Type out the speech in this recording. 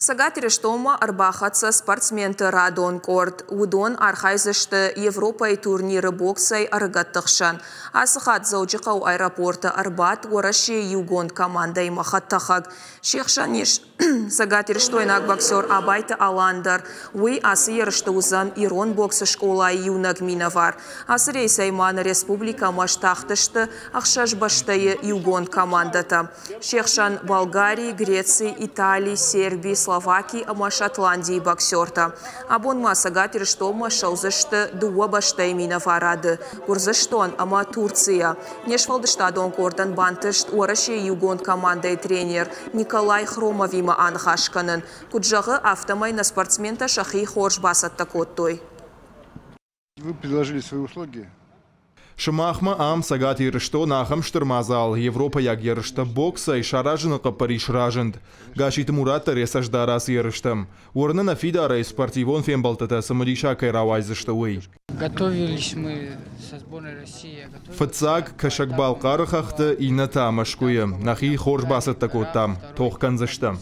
Сагатир штома арбахатса спортсменты Радон Корт. Удон архайзышты Европа турниры боксай аргаттықшан. Асыхат заучықау аэропорта Арбат ораши югон командай махаттахаг. Шехшаниш Сагатир штойнак боксер Абайты Аландар. Уи асы ерышты узан Ирон боксы школа юнак минавар. Асы рейсайманы республика маштақтышты ақшаш баштайы югон командата. Шехшан Болгарии, Греции, Италии, Сербии, Словакии, ама Шотландии боксерта. Абонма Сагатир штома шаузышты дуа баштай минаварады. Гурзыштон ама Турция. Нешвалдыштадон кордан бантышт ораши югон командай тренер Николай Хромовима анхашканын. Куджағы автомай на спортсмента шахи хорш басатта коттой. Вы предложили свои услуги? Шымахма ам Сагатир што нахам штырмазал. Европа як ерышты бокса и шаражыны қапариш ражынд. Гашит Мурата ресаждарас ерыштым. Орнына фидара и спортивон фембалтата самадиша кайравайзышты уй. Готовились мы со сборной России. Фыцаг кашакбал қарықақты ината машкуем. Нахи хорш басатта коттам. Тоққан зыштым.